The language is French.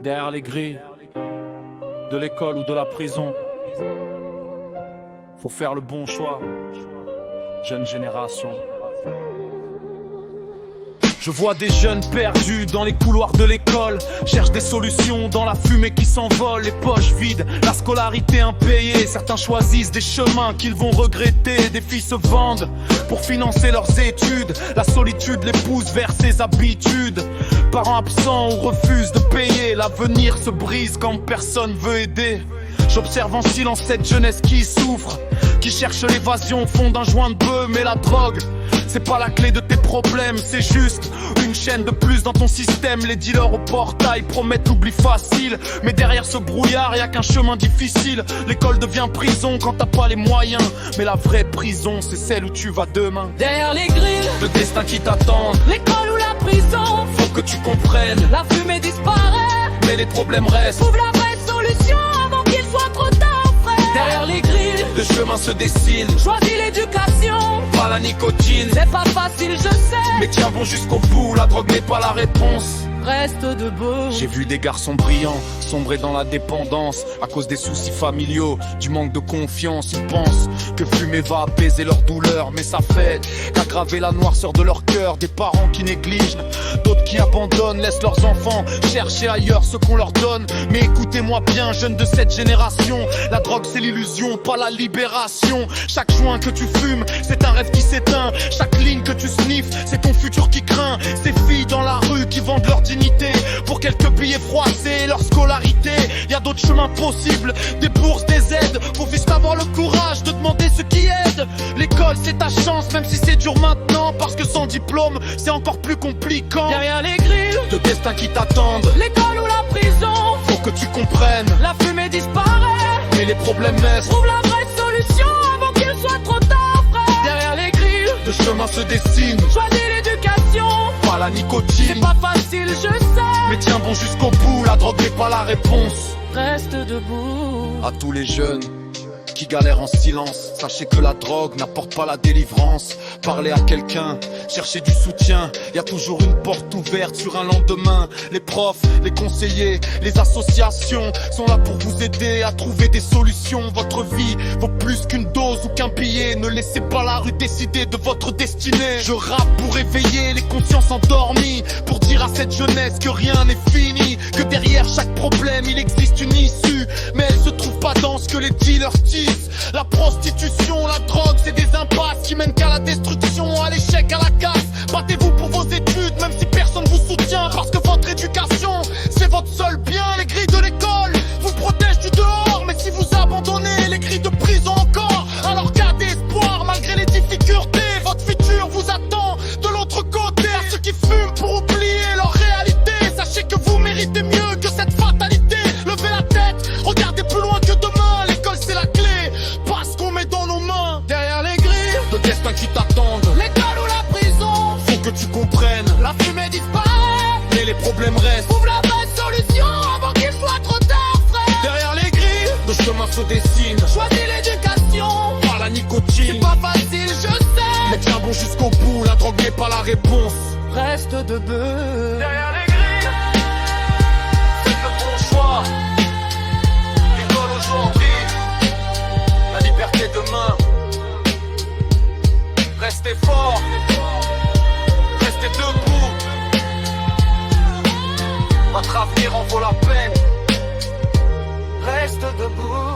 derrière les grilles de l'école ou de la prison. Faut faire le bon choix, jeune génération. Je vois des jeunes perdus dans les couloirs de l'école, cherchent des solutions dans la fumée qui s'envole, les poches vides, la scolarité impayée. Certains choisissent des chemins qu'ils vont regretter, des filles se vendent pour financer leurs études. La solitude les pousse vers ses habitudes. Parents absents ou refusent de payer, l'avenir se brise quand personne veut aider. J'observe en silence cette jeunesse qui souffre, qui cherche l'évasion au fond d'un joint de bœuf. Mais la drogue, c'est pas la clé de tes problèmes, c'est juste une chaîne de plus dans ton système. Les dealers au portail promettent l'oubli facile, mais derrière ce brouillard y'a qu'un chemin difficile. L'école devient prison quand t'as pas les moyens, mais la vraie prison c'est celle où tu vas demain. Derrière les grilles, le destin qui t'attend, l'école ou la prison, faut que tu comprennes, la fumée disparaît, mais les problèmes restent. trouve la vraie solution avant qu'il soit trop tard, frère. Derrière les grilles, le chemin se dessine, choisis l'éducation, pas la nicotine. c'est pas facile je sais, mais tiens bon jusqu'au bout, la drogue n'est pas la réponse. reste debout. J'ai vu des garçons brillants sombrer dans la dépendance à cause des soucis familiaux, du manque de confiance. Ils pensent que fumer va apaiser leur douleur, mais ça fait qu'aggraver la noirceur de leur cœur. Des parents qui négligent, d'autres qui abandonnent, laissent leurs enfants chercher ailleurs ce qu'on leur donne. Mais écoutez-moi bien, jeunes de cette génération, la drogue c'est l'illusion, pas la libération. Chaque joint que tu fumes, c'est un rêve qui s'éteint. Chaque ligne que tu sniffes, c'est ton futur qui craint. Ces filles dans la rue qui vendent leur dignité pour quelques billets froissés et leur scolarité. Y a d'autres chemins possibles, des bourses, des aides. Faut juste avoir le courage de demander ce qui aide. L'école c'est ta chance, même si c'est dur maintenant, parce que sans diplôme c'est encore plus compliquant. Derrière les grilles, de destins qui t'attendent, l'école ou la prison, faut que tu comprennes, la fumée disparaît, mais les problèmes restent. trouve la vraie solution avant qu'il soit trop tard, frère. Derrière les grilles, le chemin se dessine, choisis l'éducation, pas la nicotine. c'est pas facile je sais, mais tiens bon jusqu'au bout, la drogue n'est pas la réponse. reste debout. À tous les jeunes qui galèrent en silence, sachez que la drogue n'apporte pas la délivrance. Parlez à quelqu'un, cherchez du soutien, y a toujours une porte ouverte sur un lendemain. Les profs, les conseillers, les associations sont là pour vous aider à trouver des solutions. Votre vie vaut plus qu'une dose ou qu'un billet, ne laissez pas la rue décider de votre destinée. Je rappe pour éveiller les consciences endormies, pour dire à cette jeunesse que rien n'est fini, que derrière chaque problème il existe une issue, mais elle se trouve pas dans ce que les dealers disent. La prostitution, la drogue, c'est des impasses qui mènent qu'à la destruction, à l'échec, à la casse. Battez-vous pour vos études, même si personne vous soutient, parce que votre éducation, c'est votre seul bien. Les grilles de l'école vous protègent du dehors, mais si vous abandonnez, les grilles de prison encore. Alors gardez espoir, malgré les difficultés, votre futur vous attend de l'autre côté. À ceux qui fument pour oublier leur réalité, sachez que vous méritez mieux que cette fatalité. Levez la tête, regardez plus loin que demain. L'école c'est la clé, pas ce qu'on met dans nos mains. Derrière les grilles, de destins qui t'attendent, l'école ou la prison, faut que tu comprennes, la fumée disparaît, mais les problèmes restent. trouve la vraie solution avant qu'il soit trop tard, frère. Derrière les grilles, le chemin se dessine, Choisis l'éducation, pas la nicotine. c'est pas facile je sais, mais tiens bon jusqu'au bout, la drogue n'est pas la réponse. reste debout. Derrière les grilles, faites le bon choix. L'école aujourd'hui, la liberté demain. Restez fort, restez debout. Votre avenir en vaut la peine. Reste debout.